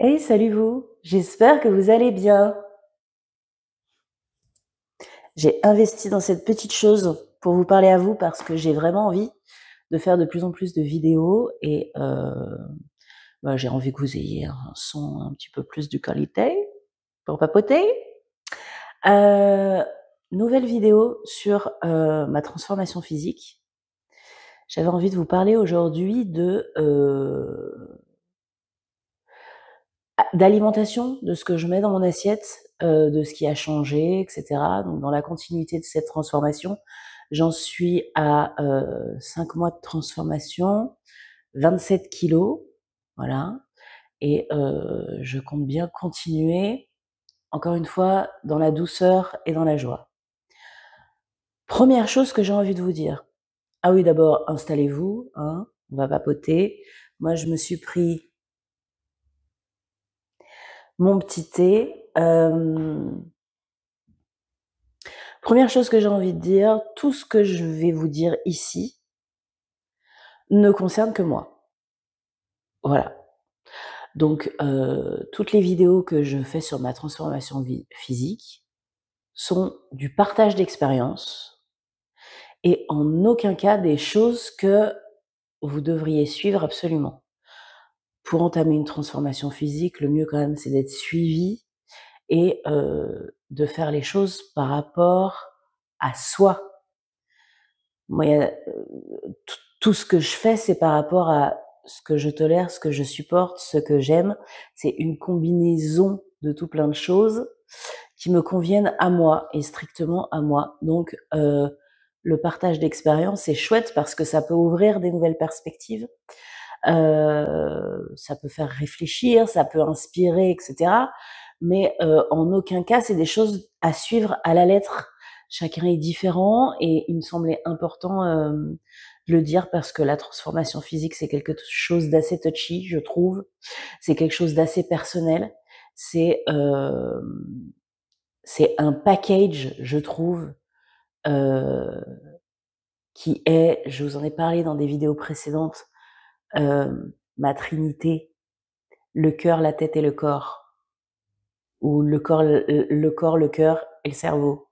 Hey, salut vous! J'espère que vous allez bien. J'ai investi dans cette petite chose pour vous parler à vous parce que j'ai vraiment envie de faire de plus en plus de vidéos et j'ai envie que vous ayez un son un petit peu plus de qualité pour papoter. Heu, Nouvelle vidéo sur, ma transformation physique. J'avais envie de vous parler aujourd'hui d'alimentation, de ce que je mets dans mon assiette, de ce qui a changé et cetera. Donc dans la continuité de cette transformation, j'en suis à, 5 mois de transformation, 27 kilos, voilà. Et je compte bien continuer, encore une fois, dans la douceur et dans la joie. Première chose que j'ai envie de vous dire. Ah oui, d'abord, installez-vous, hein, on va papoter. Moi, je me suis pris mon petit thé. Première chose que j'ai envie de dire, tout ce que je vais vous dire ici ne concerne que moi. Voilà. Donc, toutes les vidéos que je fais sur ma transformation physique sont du partage d'expérience et en aucun cas des choses que vous devriez suivre absolument. Pour entamer une transformation physique, le mieux quand même, c'est d'être suivi et de faire les choses par rapport à soi. Moi, tout ce que je fais, c'est par rapport à ce que je tolère, ce que je supporte, ce que j'aime. C'est une combinaison de tout plein de choses qui me conviennent à moi et strictement à moi. Donc, le partage d'expérience, c'est chouette parce que ça peut ouvrir des nouvelles perspectives, ça peut faire réfléchir, ça peut inspirer, et cetera. Mais, en aucun cas, c'est des choses à suivre à la lettre. Chacun est différent et il me semblait important, de le dire parce que la transformation physique, c'est quelque chose d'assez touchy, je trouve. C'est quelque chose d'assez personnel. C'est, c'est un package, je trouve, heu, qui est, je vous en ai parlé dans des vidéos précédentes, ma trinité, le cœur, la tête et le corps, ou le corps, le cœur et le cerveau.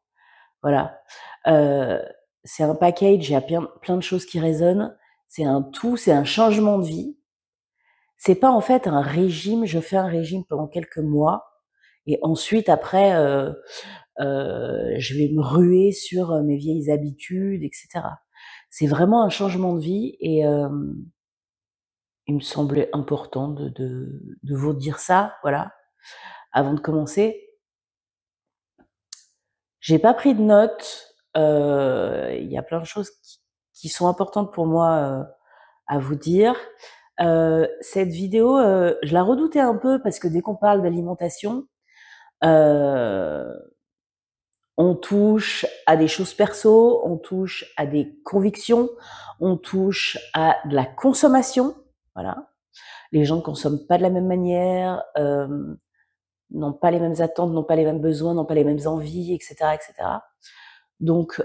Voilà. Heu, c'est un package, il y a plein de choses qui résonnent. C'est un tout, c'est un changement de vie. C'est pas en fait un régime, je fais un régime pendant quelques mois et ensuite après, je vais me ruer sur, mes vieilles habitudes et cetera. C'est vraiment un changement de vie et il me semblait important de vous dire ça, voilà, avant de commencer. J'ai pas pris de notes, il y a plein de choses qui sont importantes pour moi, à vous dire. Cette vidéo, je la redoutais un peu parce que dès qu'on parle d'alimentation, heu, on touche à des choses perso, on touche à des convictions, on touche à de la consommation, voilà. Les gens ne consomment pas de la même manière, n'ont pas les mêmes attentes, n'ont pas les mêmes besoins, n'ont pas les mêmes envies, et cetera, et cetera. Donc,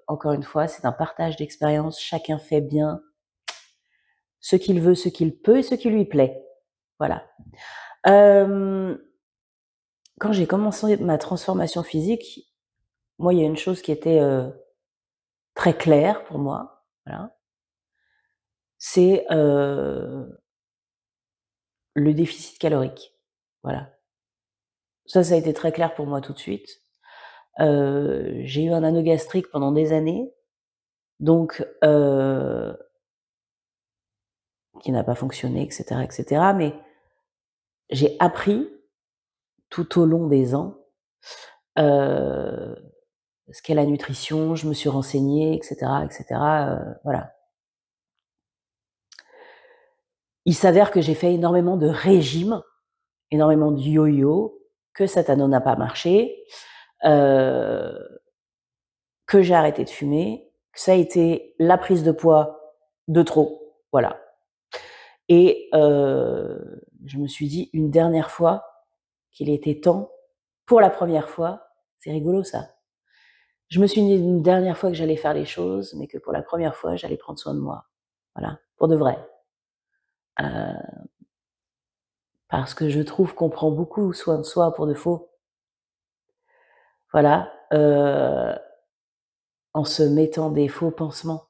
encore une fois, c'est un partage d'expérience. Chacun fait bien ce qu'il veut, ce qu'il peut et ce qui lui plaît. Voilà. Hem, Quand j'ai commencé ma transformation physique, moi, il y a une chose qui était, très claire pour moi, voilà, c'est, le déficit calorique. Voilà. Ça a été très clair pour moi tout de suite. J'ai eu un anneau gastrique pendant des années, donc qui n'a pas fonctionné, et cetera, mais j'ai appris tout au long des ans, heu, ce qu'est la nutrition. Je me suis renseignée, et cetera, voilà. Il s'avère que j'ai fait énormément de régimes, énormément de yo-yo, que cet anneau n'a pas marché, heu, que j'ai arrêté de fumer, que ça a été la prise de poids de trop, voilà. Et je me suis dit une dernière fois qu'il était temps, pour la première fois, c'est rigolo ça. Je me suis dit une dernière fois que j'allais faire les choses, mais que pour la première fois, j'allais prendre soin de moi. Voilà, pour de vrai. Heu, parce que je trouve qu'on prend beaucoup soin de soi pour de faux. Voilà, en se mettant des faux pansements,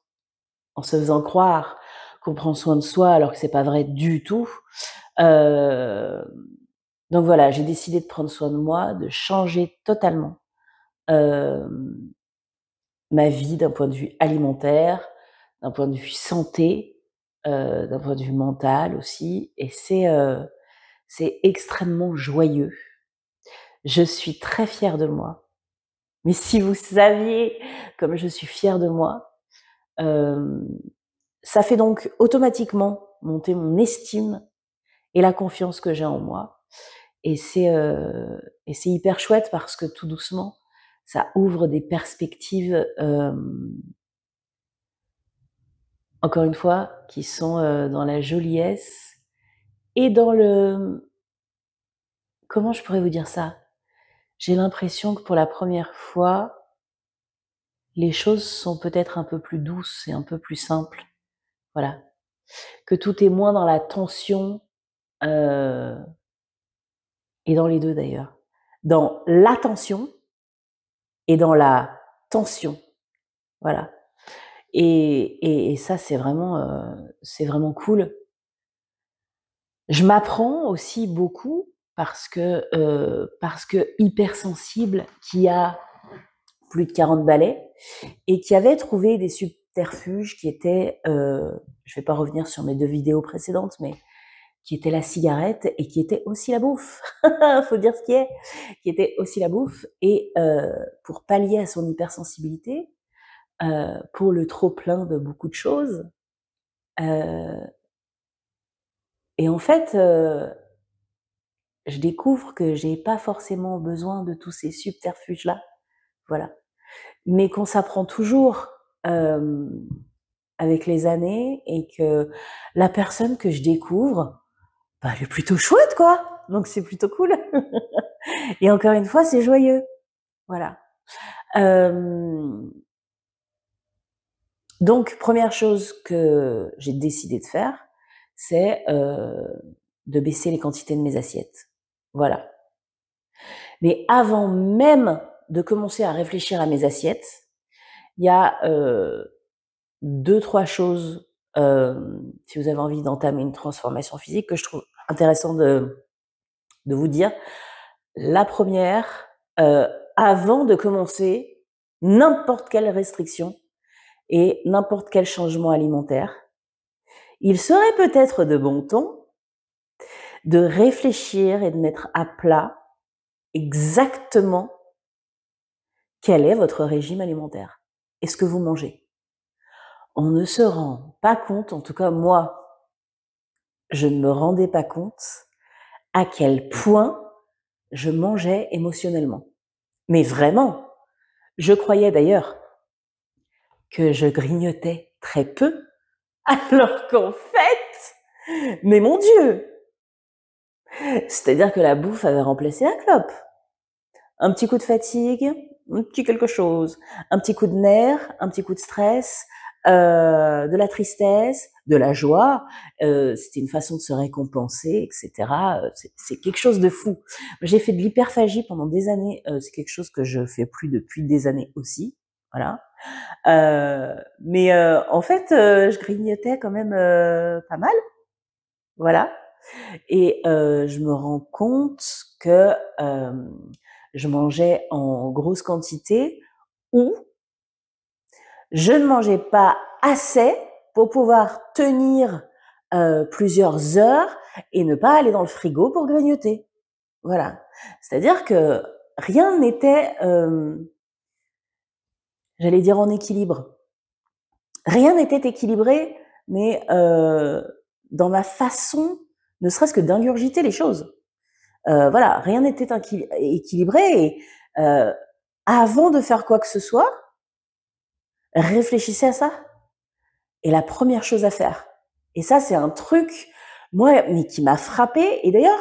en se faisant croire qu'on prend soin de soi alors que c'est pas vrai du tout. Hem, donc voilà, j'ai décidé de prendre soin de moi, de changer totalement, hem, ma vie d'un point de vue alimentaire, d'un point de vue santé, d'un point de vue mental aussi et c'est extrêmement joyeux. Je suis très fière de moi. Mais si vous saviez comme je suis fière de moi, hem, ça fait donc automatiquement monter mon estime et la confiance que j'ai en moi et c'est hyper chouette parce que tout doucement, ça ouvre des perspectives, encore une fois, qui sont, dans la joliesse et dans le comment je pourrais vous dire ça? J'ai l'impression que pour la première fois, les choses sont peut-être un peu plus douces et un peu plus simples. Voilà. Que tout est moins dans la tension, heu et dans les 2 d'ailleurs. Dans l'attention et dans la tension. Voilà et ça c'est vraiment cool. Je m'apprends aussi beaucoup parce que hypersensible qui a plus de 40 balais et qui avait trouvé des subterfuges qui étaient, je vais pas revenir sur mes 2 vidéos précédentes, mais qui était la cigarette et qui était aussi la bouffe. Faut dire ce qui est, qui était aussi la bouffe et pour pallier à son hypersensibilité, pour le trop plein de beaucoup de choses, heu et en fait, je découvre que j'ai pas forcément besoin de tous ces subterfuges-là, voilà. Mais qu'on s'apprend toujours, hem, avec les années et que la personne que je découvre, bah, elle est plutôt chouette, quoi! Donc c'est plutôt cool. Et encore une fois, c'est joyeux. Voilà. Euh, donc, première chose que j'ai décidé de faire, c'est de baisser les quantités de mes assiettes. Voilà. Mais avant même de commencer à réfléchir à mes assiettes, il y a deux, trois choses, si vous avez envie d'entamer une transformation physique, que je trouve intéressant de vous dire. La première, avant de commencer n'importe quelle restriction et n'importe quel changement alimentaire, il serait peut-être de bon ton de réfléchir et de mettre à plat exactement quel est votre régime alimentaire et ce que vous mangez. On ne se rend pas compte, en tout cas moi, je ne me rendais pas compte à quel point je mangeais émotionnellement. Mais vraiment, je croyais d'ailleurs que je grignotais très peu, alors qu'en fait, mais mon Dieu, c'est-à-dire que la bouffe avait remplacé la clope. Un petit coup de fatigue, un petit quelque chose, un petit coup de nerfs, un petit coup de stress, de la tristesse, de la joie. C'était une façon de se récompenser, etc. C'est quelque chose de fou. J'ai fait de l'hyperphagie pendant des années. C'est quelque chose que je fais plus depuis des années aussi. Voilà. Mais en fait, je grignotais quand même pas mal. Voilà. Et je me rends compte que je mangeais en grosse quantité ou je ne mangeais pas assez pour pouvoir tenir plusieurs heures et ne pas aller dans le frigo pour grignoter. Voilà. C'est-à-dire que rien n'était, j'allais dire en équilibre. Rien n'était équilibré, mais dans ma façon, ne serait-ce que d'ingurgiter les choses. Voilà, rien n'était équilibré et avant de faire quoi que ce soit, réfléchissez à ça. Et la première chose à faire. Et ça, c'est un truc, moi, mais qui m'a frappée, et d'ailleurs,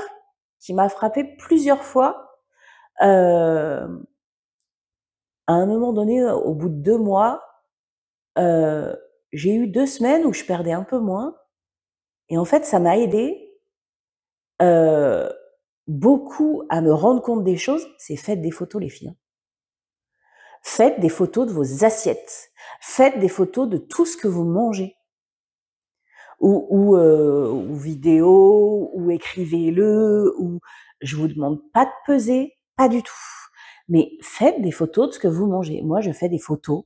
qui m'a frappée plusieurs fois. À un moment donné, au bout de 2 mois, heu, j'ai eu 2 semaines où je perdais un peu moins et en fait, ça m'a aidée beaucoup à me rendre compte des choses, c'est faites des photos les filles, hein. Faites des photos de vos assiettes. Faites des photos de tout ce que vous mangez. Ou vidéo, ou écrivez-le, ou je vous demande pas de peser, pas du tout. Mais faites des photos de ce que vous mangez. Moi, je fais des photos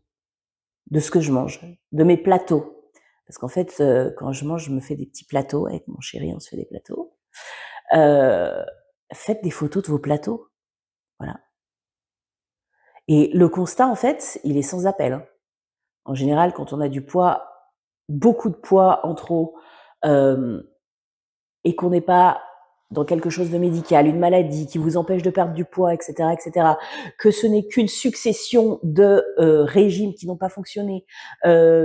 de ce que je mange, de mes plateaux. Parce qu'en fait, quand je mange, je me fais des petits plateaux. Avec mon chéri, on se fait des plateaux. Faites des photos de vos plateaux. Voilà. Et le constat, en fait, il est sans appel, hein. En général, quand on a du poids, beaucoup de poids en trop, et qu'on n'est pas dans quelque chose de médical, une maladie qui vous empêche de perdre du poids, etc., que ce n'est qu'une succession de régimes qui n'ont pas fonctionné,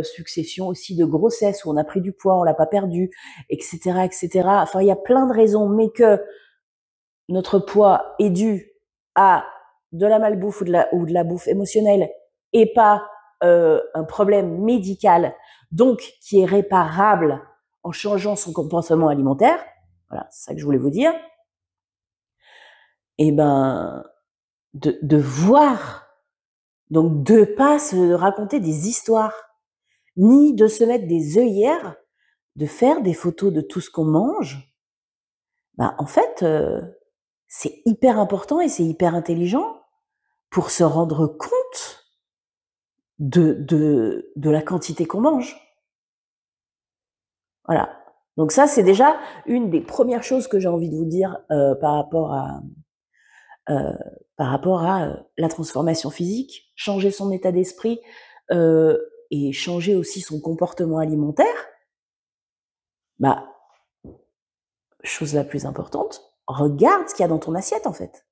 succession aussi de grossesse où on a pris du poids, on l'a pas perdu, etc., Enfin, il y a plein de raisons, mais que notre poids est dû à de la malbouffe ou de la bouffe émotionnelle et pas un problème médical, donc qui est réparable en changeant son comportement alimentaire. Voilà, c'est ça que je voulais vous dire. Et ben, de voir, donc de pas se raconter des histoires, ni de se mettre des œillères, de faire des photos de tout ce qu'on mange. Ben, en fait, c'est hyper important et c'est hyper intelligent pour se rendre compte de la quantité qu'on mange. Voilà. Donc ça, c'est déjà une des premières choses que j'ai envie de vous dire par rapport à la transformation physique, changer son état d'esprit et changer aussi son comportement alimentaire. Bah, chose la plus importante, regarde ce qu'il y a dans ton assiette en fait.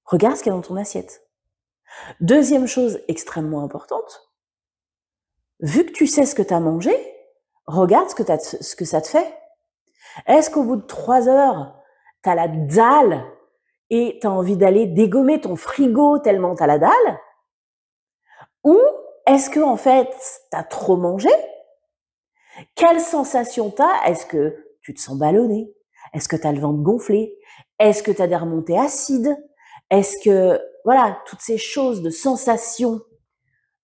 Regarde ce qu'il y a dans ton assiette. Deuxième chose extrêmement importante, vu que tu sais ce que tu as mangé, regarde ce que ça te fait. Est-ce qu'au bout de 3 heures, tu as la dalle et tu as envie d'aller dégommer ton frigo tellement tu as la dalle? Ou est-ce que en fait, tu as trop mangé? Quelle sensation tu as? Est-ce que tu te sens ballonné? Est-ce que tu as le ventre gonflé? Est-ce que tu as des remontées acides? Est-ce que, voilà, toutes ces choses de sensations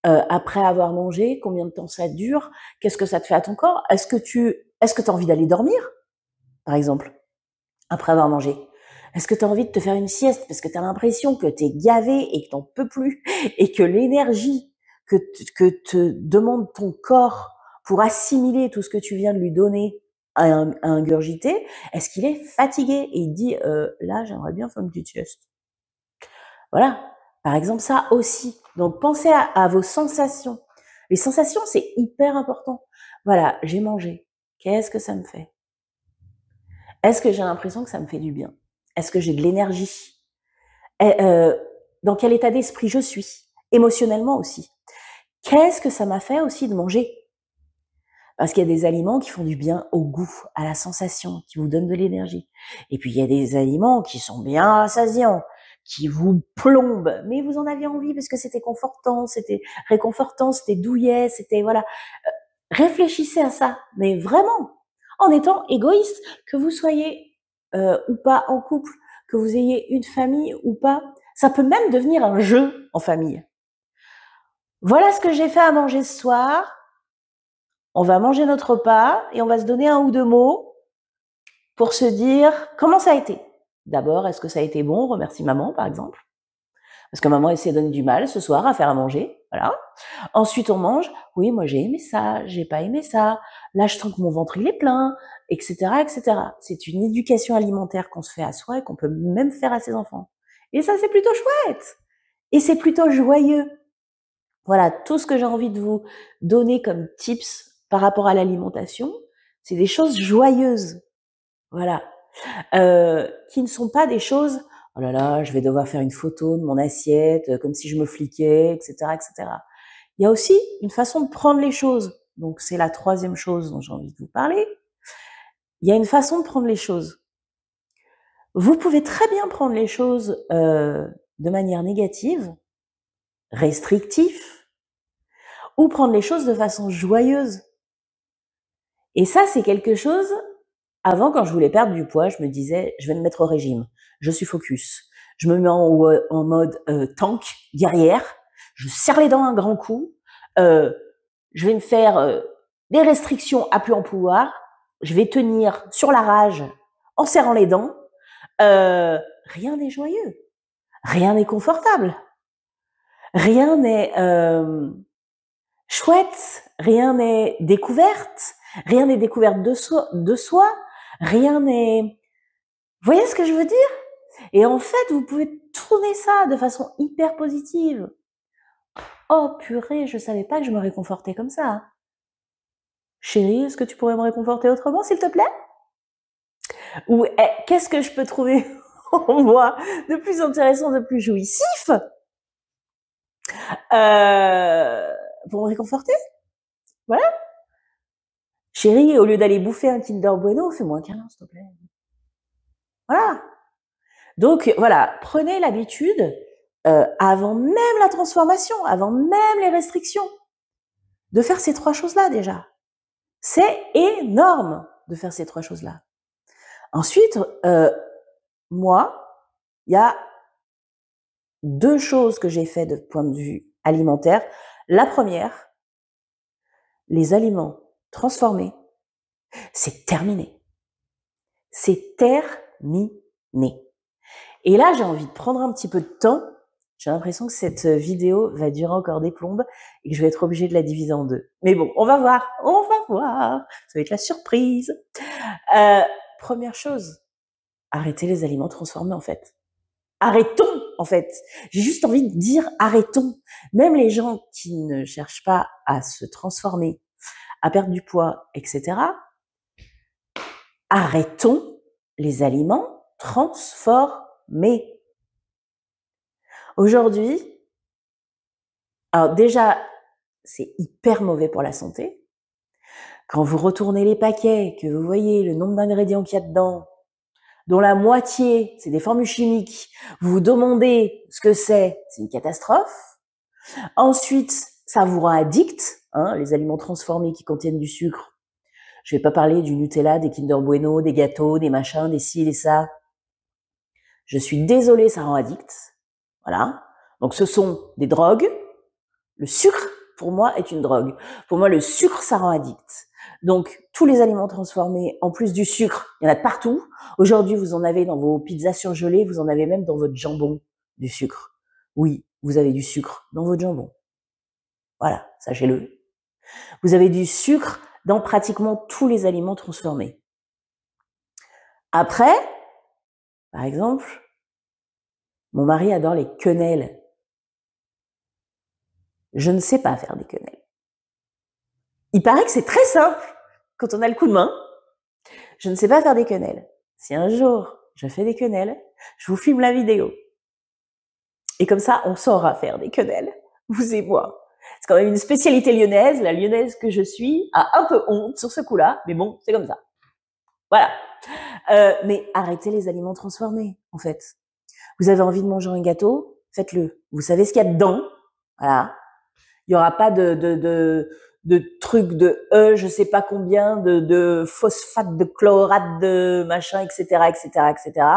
après avoir mangé, combien de temps ça dure? Qu'est-ce que ça te fait à ton corps? Est-ce que tu as envie d'aller dormir, par exemple, après avoir mangé? Est-ce que tu as envie de te faire une sieste parce que tu as l'impression que tu es gavé et que tu n'en peux plus et que l'énergie que te demande ton corps pour assimiler tout ce que tu viens de lui donner à ingurgiter, est-ce qu'il est fatigué et il dit là j'aimerais bien faire une petite sieste? Voilà, par exemple ça aussi. Donc pensez à vos sensations. Les sensations, c'est hyper important. Voilà, j'ai mangé. Qu'est-ce que ça me fait? Est-ce que j'ai l'impression que ça me fait du bien? Est-ce que j'ai de l'énergie? Dans quel état d'esprit je suis? Émotionnellement aussi. Qu'est-ce que ça m'a fait aussi de manger? Parce qu'il y a des aliments qui font du bien au goût, à la sensation, qui vous donnent de l'énergie. Et puis il y a des aliments qui sont bien rassasiants, qui vous plombent, mais vous en aviez envie parce que c'était confortant, c'était réconfortant, c'était douillet, c'était voilà. Réfléchissez à ça, mais vraiment, en étant égoïste, que vous soyez ou pas en couple, que vous ayez une famille ou pas, ça peut même devenir un jeu en famille. Voilà ce que j'ai fait à manger ce soir. On va manger notre repas et on va se donner un ou deux mots pour se dire comment ça a été. D'abord, est-ce que ça a été bon? Remercie maman, par exemple. Parce que maman s'est donné du mal ce soir à faire à manger. Voilà. Ensuite, on mange. Oui, moi, j'ai aimé ça. J'ai pas aimé ça. Là, je sens que mon ventre, il est plein, etc., C'est une éducation alimentaire qu'on se fait à soi et qu'on peut même faire à ses enfants. Et ça, c'est plutôt chouette. Et c'est plutôt joyeux. Voilà, tout ce que j'ai envie de vous donner comme tips par rapport à l'alimentation, c'est des choses joyeuses. Voilà. Qui ne sont pas des choses « Oh là là, je vais devoir faire une photo de mon assiette, comme si je me fliquais, etc. » Il y a aussi une façon de prendre les choses. Donc, c'est la troisième chose dont j'ai envie de vous parler. Il y a une façon de prendre les choses. Vous pouvez très bien prendre les choses de manière négative, restrictive, ou prendre les choses de façon joyeuse. Et ça, c'est quelque chose Avant, quand je voulais perdre du poids, je me disais, je vais me mettre au régime. Je suis focus. Je me mets en mode tank, guerrière. Je serre les dents un grand coup. Je vais me faire des restrictions à plus en pouvoir. Je vais tenir sur la rage en serrant les dents. Rien n'est joyeux. Rien n'est confortable. Rien n'est chouette. Rien n'est découverte. Rien n'est découverte de soi. Rien n'est... Vous voyez ce que je veux dire? Et en fait, vous pouvez tourner ça de façon hyper positive. Oh purée, je savais pas que je me réconfortais comme ça. Chérie, est-ce que tu pourrais me réconforter autrement, s'il te plaît? Ou qu'est-ce que je peux trouver en moi de plus intéressant, de plus jouissif pour me réconforter? Voilà. Chérie, au lieu d'aller bouffer un Kinder Bueno, fais-moi un câlin, s'il te plaît. Voilà. Donc voilà, prenez l'habitude, avant même la transformation, avant même les restrictions, de faire ces 3 choses-là déjà. C'est énorme de faire ces 3 choses-là. Ensuite, moi, il y a 2 choses que j'ai fait de point de vue alimentaire. La première, les aliments transformés, c'est terminé. C'est terminé. Et là, j'ai envie de prendre un petit peu de temps. J'ai l'impression que cette vidéo va durer encore des plombes et que je vais être obligée de la diviser en 2. Mais bon, on va voir. Ça va être la surprise. Première chose, arrêtez les aliments transformés, en fait. Arrêtons, en fait. J'ai juste envie de dire arrêtons. Même les gens qui ne cherchent pas à se transformer, à perdre du poids, etc., arrêtons les aliments transformés. Aujourd'hui, alors déjà, c'est hyper mauvais pour la santé. Quand vous retournez les paquets, que vous voyez le nombre d'ingrédients qu'il y a dedans, dont la moitié, c'est des formules chimiques, vous vous demandez ce que c'est une catastrophe. Ensuite, ça vous rend addict, les aliments transformés qui contiennent du sucre. Je vais pas parler du Nutella, des Kinder Bueno, des gâteaux, des machins, des ci, des ça. Je suis désolée, ça rend addict. Voilà. Donc ce sont des drogues. Le sucre, pour moi, est une drogue. Pour moi, le sucre, ça rend addict. Donc, tous les aliments transformés, en plus du sucre, il y en a de partout. Aujourd'hui, vous en avez dans vos pizzas surgelées, vous en avez même dans votre jambon, du sucre. Oui, vous avez du sucre dans votre jambon. Voilà, sachez-le. Vous avez du sucre dans pratiquement tous les aliments transformés. Après, par exemple, mon mari adore les quenelles. Je ne sais pas faire des quenelles. Il paraît que c'est très simple quand on a le coup de main. Je ne sais pas faire des quenelles. Si un jour je fais des quenelles, je vous filme la vidéo. Et comme ça, on saura faire des quenelles, vous et moi. C'est quand même une spécialité lyonnaise. La lyonnaise que je suis a un peu honte sur ce coup-là, mais bon, c'est comme ça. Voilà. Mais arrêtez les aliments transformés, en fait. Vous avez envie de manger un gâteau, faites-le. Vous savez ce qu'il y a dedans. Voilà. Il y aura pas de trucs de je sais pas combien, de phosphate, de chlorate, de machin, etc., etc., etc.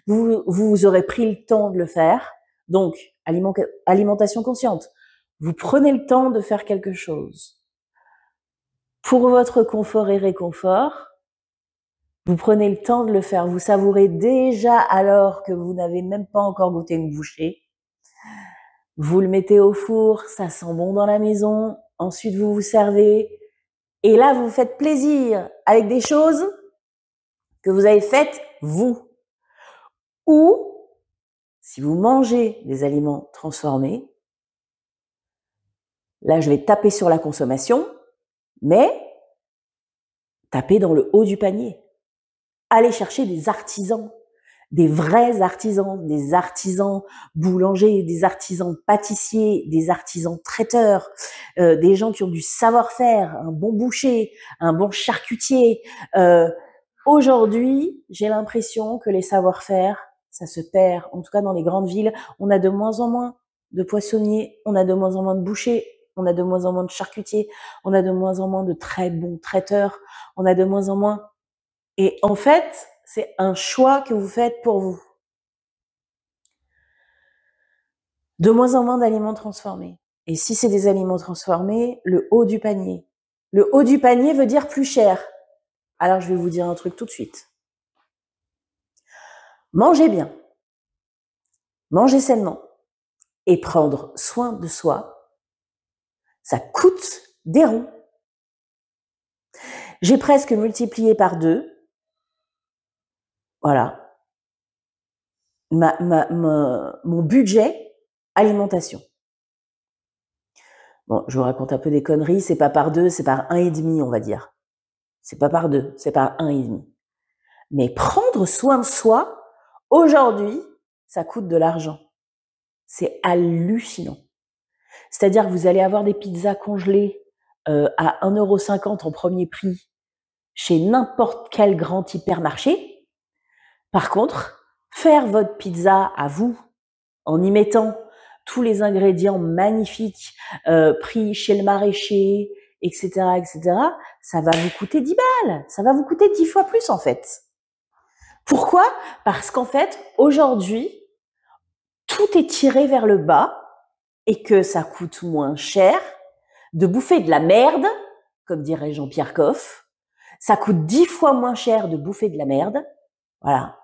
Vous aurez pris le temps de le faire. Donc, alimentation consciente. Vous prenez le temps de faire quelque chose. Pour votre confort et réconfort, vous prenez le temps de le faire. Vous savourez déjà alors que vous n'avez même pas encore goûté une bouchée. Vous le mettez au four, ça sent bon dans la maison. Ensuite, vous vous servez. Et là, vous vous faites plaisir avec des choses que vous avez faites vous. Ou, si vous mangez des aliments transformés, là, je vais taper sur la consommation, mais taper dans le haut du panier. Allez chercher des artisans, des vrais artisans, des artisans boulangers, des artisans pâtissiers, des artisans traiteurs, des gens qui ont du savoir-faire, un bon boucher, un bon charcutier. Aujourd'hui, j'ai l'impression que les savoir-faire, ça se perd. En tout cas, dans les grandes villes, on a de moins en moins de poissonniers, on a de moins en moins de bouchers, on a de moins en moins de charcutiers, on a de moins en moins de très bons traiteurs, on a de moins en moins Et en fait, c'est un choix que vous faites pour vous. De moins en moins d'aliments transformés. Et si c'est des aliments transformés, le haut du panier. Le haut du panier veut dire plus cher. Alors je vais vous dire un truc tout de suite. Mangez bien, mangez sainement et prendre soin de soi, ça coûte des ronds. J'ai presque multiplié par 2. Voilà. Mon budget alimentation. Bon, je vous raconte un peu des conneries, c'est pas par 2, c'est par 1,5, on va dire. C'est pas par 2, c'est par 1,5. Mais prendre soin de soi, aujourd'hui, ça coûte de l'argent. C'est hallucinant. C'est-à-dire que vous allez avoir des pizzas congelées à 1,50 € en premier prix chez n'importe quel grand hypermarché. Par contre, faire votre pizza à vous, en y mettant tous les ingrédients magnifiques pris chez le maraîcher, etc., etc., ça va vous coûter 10 balles. Ça va vous coûter 10 fois plus, en fait. Pourquoi? Parce qu'en fait, aujourd'hui, tout est tiré vers le bas et que ça coûte moins cher de bouffer de la merde, comme dirait Jean-Pierre Coff. Ça coûte 10 fois moins cher de bouffer de la merde. Voilà.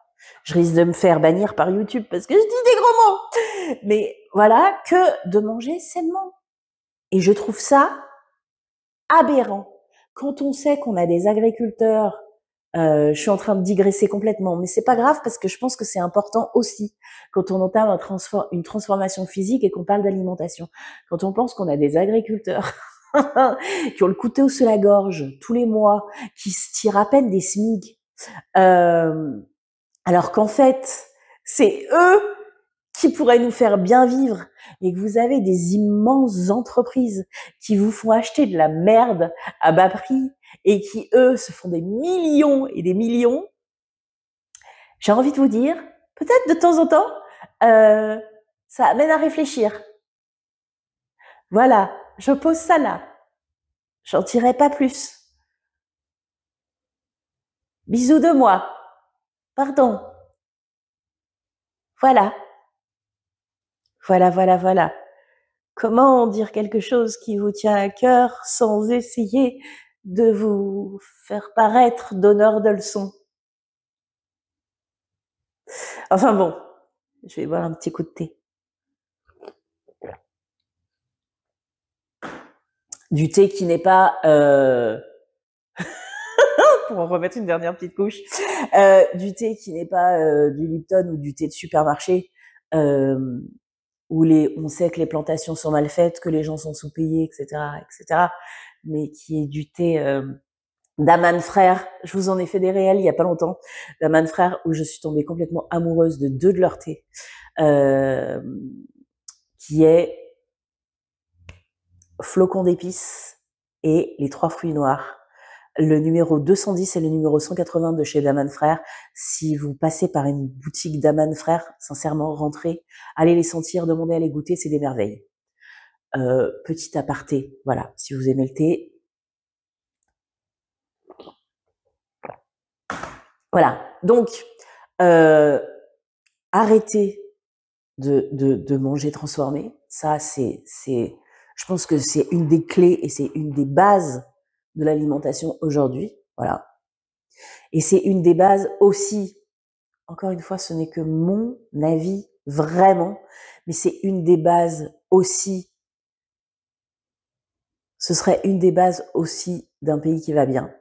Je risque de me faire bannir par YouTube parce que je dis des gros mots. Mais voilà, que de manger sainement. Et je trouve ça aberrant. Quand on sait qu'on a des agriculteurs, je suis en train de digresser complètement, mais c'est pas grave parce que je pense que c'est important aussi quand on entame une transformation physique et qu'on parle d'alimentation. Quand on pense qu'on a des agriculteurs qui ont le couteau sous la gorge tous les mois, qui se tirent à peine des SMIC, alors qu'en fait, c'est eux qui pourraient nous faire bien vivre et que vous avez des immenses entreprises qui vous font acheter de la merde à bas prix et qui, eux, se font des millions et des millions, j'ai envie de vous dire, peut-être de temps en temps, ça amène à réfléchir. Voilà, je pose ça là. J'en dirai pas plus. Bisous de moi. Pardon. Voilà. Voilà. Comment dire quelque chose qui vous tient à cœur sans essayer de vous faire paraître donneur de leçons? Enfin bon, je vais boire un petit coup de thé. Du thé qui n'est pas... pour en remettre une dernière petite couche, du thé qui n'est pas du Lipton ou du thé de supermarché, où on sait que les plantations sont mal faites, que les gens sont sous-payés, etc., mais qui est du thé d'Aman Frères. Je vous en ai fait des réels il y a pas longtemps, d'Aman Frères, où je suis tombée complètement amoureuse de 2 de leurs thés, qui est flocon d'épices et les 3 fruits noirs. Le numéro 210 et le numéro 180 de chez Daman Frères. Si vous passez par une boutique Daman Frères, sincèrement, rentrez, allez les sentir, demandez à les goûter, c'est des merveilles. Petit aparté, voilà, si vous aimez le thé. Voilà, donc, arrêtez de manger transformé. Ça, je pense que c'est une des clés et c'est une des bases de l'alimentation aujourd'hui. Voilà. Et c'est une des bases aussi, encore une fois, ce n'est que mon avis, vraiment, mais c'est une des bases aussi, ce serait une des bases aussi d'un pays qui va bien.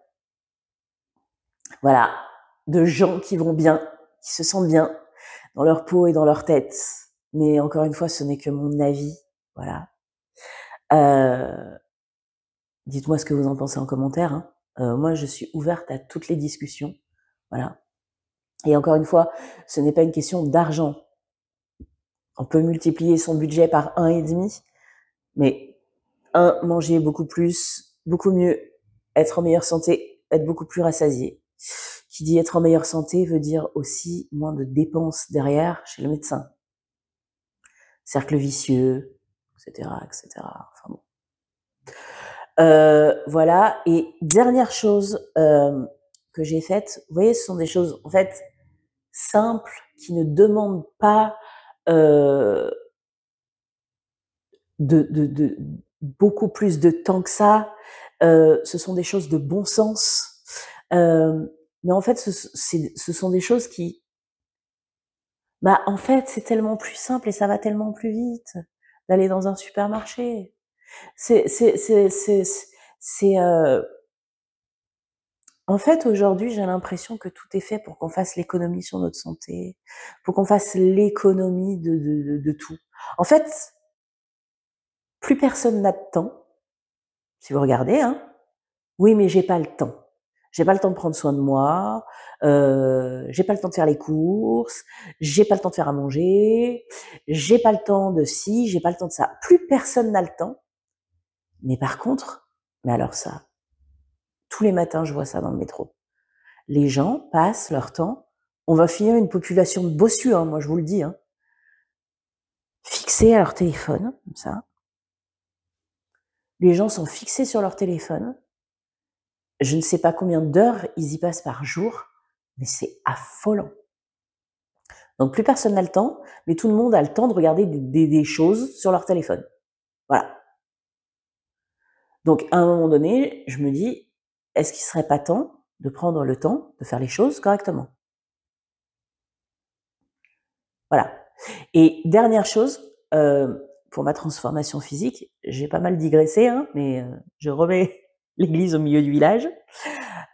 Voilà. De gens qui vont bien, qui se sentent bien dans leur peau et dans leur tête. Mais encore une fois, ce n'est que mon avis. Voilà. Dites-moi ce que vous en pensez en commentaire. Hein. Moi, je suis ouverte à toutes les discussions. Voilà. Et encore une fois, ce n'est pas une question d'argent. On peut multiplier son budget par 1,5, mais manger beaucoup plus, beaucoup mieux, être en meilleure santé, être beaucoup plus rassasié. Qui dit être en meilleure santé veut dire aussi moins de dépenses derrière chez le médecin. Cercle vicieux, etc. Enfin bon. Voilà. Et dernière chose que j'ai faites, vous voyez, ce sont des choses, en fait, simples, qui ne demandent pas de beaucoup plus de temps que ça. Ce sont des choses de bon sens. Mais en fait, ce sont des choses qui, bah, en fait, c'est tellement plus simple et ça va tellement plus vite d'aller dans un supermarché. C'est, c'est, c'est, c'est, c'est en fait, aujourd'hui, j'ai l'impression que tout est fait pour qu'on fasse l'économie sur notre santé, pour qu'on fasse l'économie de tout. En fait, plus personne n'a de temps, si vous regardez, hein. Oui, mais j'ai pas le temps. J'ai pas le temps de prendre soin de moi, j'ai pas le temps de faire les courses, j'ai pas le temps de faire à manger, j'ai pas le temps de ci, j'ai pas le temps de ça. Plus personne n'a le temps. Mais par contre, mais alors ça, tous les matins, je vois ça dans le métro. Les gens passent leur temps, on va finir une population de bossus, hein, moi je vous le dis, hein, fixés à leur téléphone, comme ça. Les gens sont fixés sur leur téléphone. Je ne sais pas combien d'heures ils y passent par jour, mais c'est affolant. Donc plus personne n'a le temps, mais tout le monde a le temps de regarder des choses sur leur téléphone. Voilà. Donc à un moment donné, je me dis, est-ce qu'il serait pas temps de prendre le temps de faire les choses correctement? Voilà. Et dernière chose, pour ma transformation physique, j'ai pas mal digressé, hein, mais je remets l'église au milieu du village.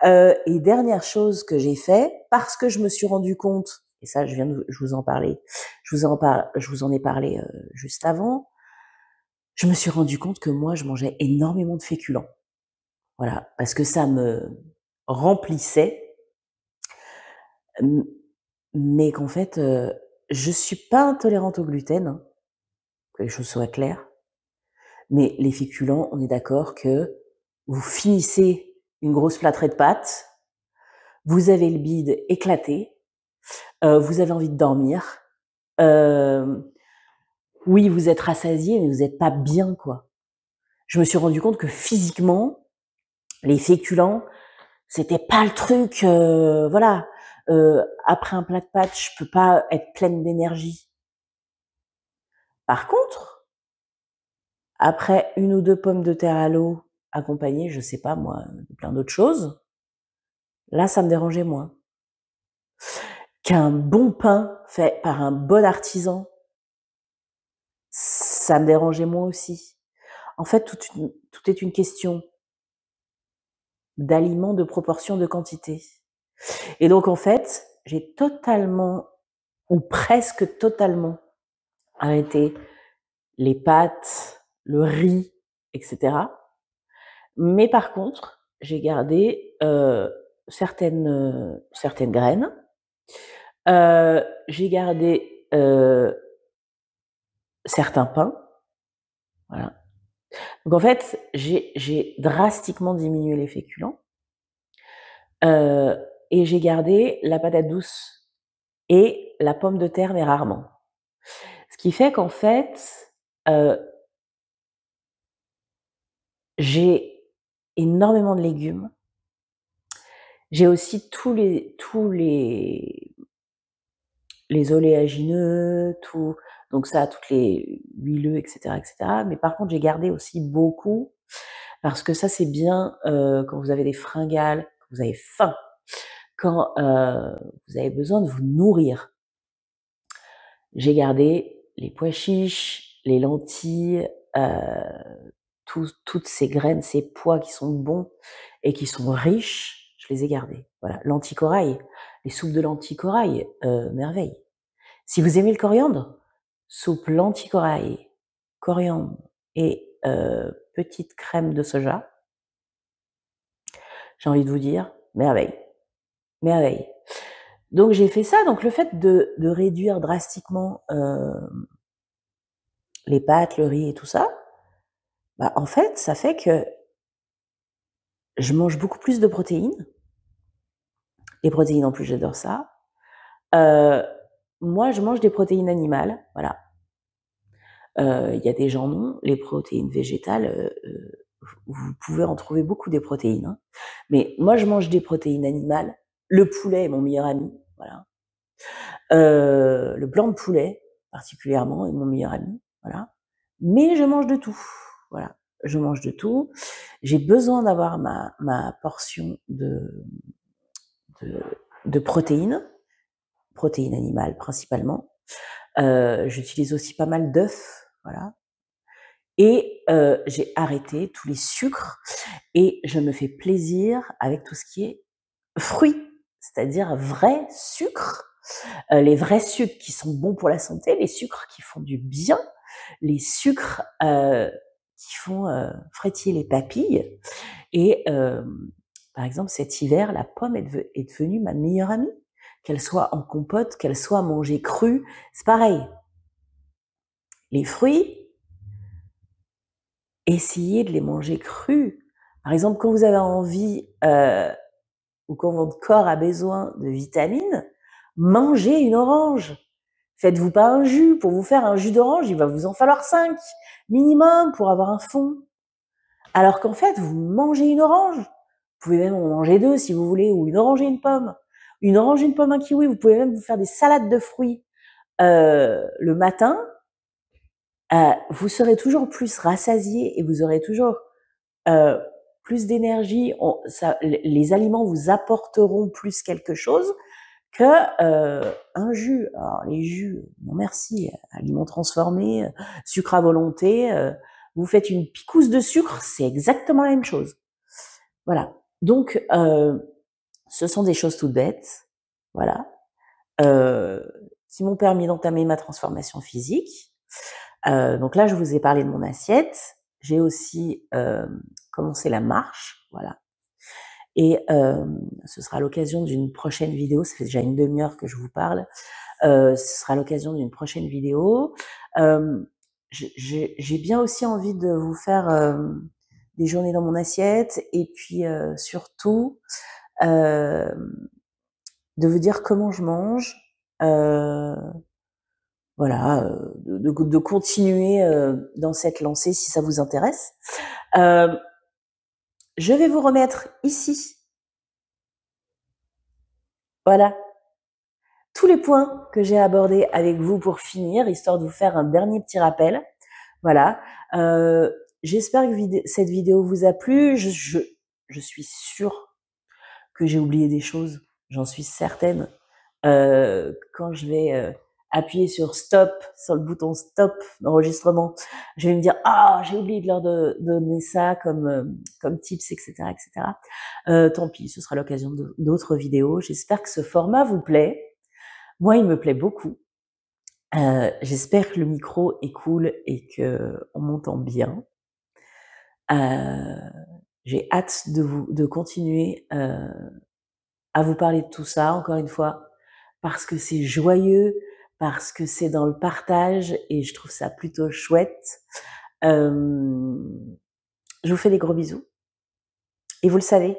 Et dernière chose que j'ai fait, parce que je me suis rendu compte, et ça je vous en parler, je vous en ai parlé juste avant, je me suis rendu compte que moi je mangeais énormément de féculents. Voilà, parce que ça me remplissait, mais qu'en fait je suis pas intolérante au gluten, hein, que les choses soient claires. Mais les féculents, on est d'accord que vous finissez une grosse plâtrée de pâtes, vous avez le bide éclaté, vous avez envie de dormir. Oui, vous êtes rassasié, mais vous n'êtes pas bien, quoi. Je me suis rendu compte que physiquement, les féculents, c'était pas le truc. Voilà. Après un plat de pâtes, je peux pas être pleine d'énergie. Par contre, après une ou deux pommes de terre à l'eau, accompagnées, je sais pas moi, de plein d'autres choses, là, ça me dérangeait moins. Qu'un bon pain fait par un bon artisan, ça me dérangeait moins aussi. En fait, tout est une question d'aliments, de proportion, de quantité. Et donc, en fait, j'ai totalement, ou presque totalement, arrêté les pâtes, le riz, etc. Mais par contre, j'ai gardé certaines graines. J'ai gardé certains pains. Voilà. Donc en fait, j'ai drastiquement diminué les féculents et j'ai gardé la patate douce et la pomme de terre, mais rarement. Ce qui fait qu'en fait, j'ai énormément de légumes. J'ai aussi les oléagineux, donc ça, toutes les huileux, etc., etc. Mais par contre, j'ai gardé aussi beaucoup parce que ça, c'est bien quand vous avez des fringales, quand vous avez faim, quand vous avez besoin de vous nourrir. J'ai gardé les pois chiches, les lentilles, toutes ces graines, ces pois qui sont bons et qui sont riches, je les ai gardés. Voilà, lentilles corail, les soupes de lentilles corail, merveille. Si vous aimez le coriandre, soupe lentilles corail, coriandre et petite crème de soja, j'ai envie de vous dire, merveille, merveille. Donc j'ai fait ça. Donc le fait de réduire drastiquement les pâtes, le riz et tout ça, bah, en fait, ça fait que je mange beaucoup plus de protéines. Les protéines, en plus, j'adore ça. Moi, je mange des protéines animales, voilà. Il y a des gens non, les protéines végétales, vous pouvez en trouver beaucoup des protéines, hein. Mais moi, je mange des protéines animales. Le poulet est mon meilleur ami, voilà. Le blanc de poulet, particulièrement, est mon meilleur ami, voilà. Mais je mange de tout, voilà. Je mange de tout. J'ai besoin d'avoir ma portion de, de protéines animales principalement. J'utilise aussi pas mal d'œufs, voilà. Et j'ai arrêté tous les sucres et je me fais plaisir avec tout ce qui est fruits, c'est-à-dire vrai sucre, les vrais sucres qui sont bons pour la santé, les sucres qui font du bien, les sucres qui font frétiller les papilles. Et par exemple, cet hiver, la pomme est devenue ma meilleure amie. Qu'elle soit en compote, qu'elle soit mangée crue, c'est pareil. Les fruits, essayez de les manger crus. Par exemple, quand vous avez envie ou quand votre corps a besoin de vitamines, mangez une orange. Faites-vous pas un jus. Pour vous faire un jus d'orange, il va vous en falloir 5 minimum pour avoir un fond. Alors qu'en fait, vous mangez une orange. Vous pouvez même en manger 2 si vous voulez, ou une orange et une pomme. Une orange, une pomme, un kiwi. Vous pouvez même vous faire des salades de fruits le matin. Vous serez toujours plus rassasié et vous aurez toujours plus d'énergie. Les aliments vous apporteront plus quelque chose que un jus. Alors les jus, non merci, aliments transformés, sucre à volonté. Vous faites une picouse de sucre, c'est exactement la même chose. Voilà. Donc ce sont des choses toutes bêtes, voilà, qui m'ont permis d'entamer ma transformation physique. Donc là, je vous ai parlé de mon assiette. J'ai aussi commencé la marche, voilà. Et ce sera l'occasion d'une prochaine vidéo. Ça fait déjà une demi-heure que je vous parle. Ce sera l'occasion d'une prochaine vidéo. J'ai bien aussi envie de vous faire des journées dans mon assiette et puis surtout de vous dire comment je mange. Voilà, de continuer dans cette lancée si ça vous intéresse. Je vais vous remettre ici, voilà, tous les points que j'ai abordés avec vous pour finir, histoire de vous faire un dernier petit rappel. Voilà. J'espère que cette vidéo vous a plu. Je suis sûre que j'ai oublié des choses, j'en suis certaine. Quand je vais appuyer sur stop, sur le bouton stop d'enregistrement, je vais me dire j'ai oublié de leur donner ça comme tips, etc., etc. Tant pis, ce sera l'occasion d'autres vidéos. J'espère que ce format vous plaît. Moi, il me plaît beaucoup. J'espère que le micro est cool et que on m'entend bien. J'ai hâte de continuer à vous parler de tout ça, encore une fois, parce que c'est joyeux, parce que c'est dans le partage et je trouve ça plutôt chouette. Je vous fais des gros bisous. Et vous le savez,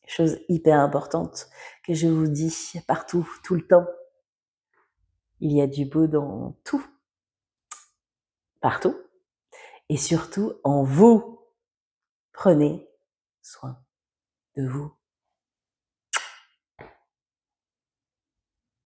chose hyper importante que je vous dis partout, tout le temps, il y a du beau dans tout, partout, et surtout en vous. Prenez soin de vous.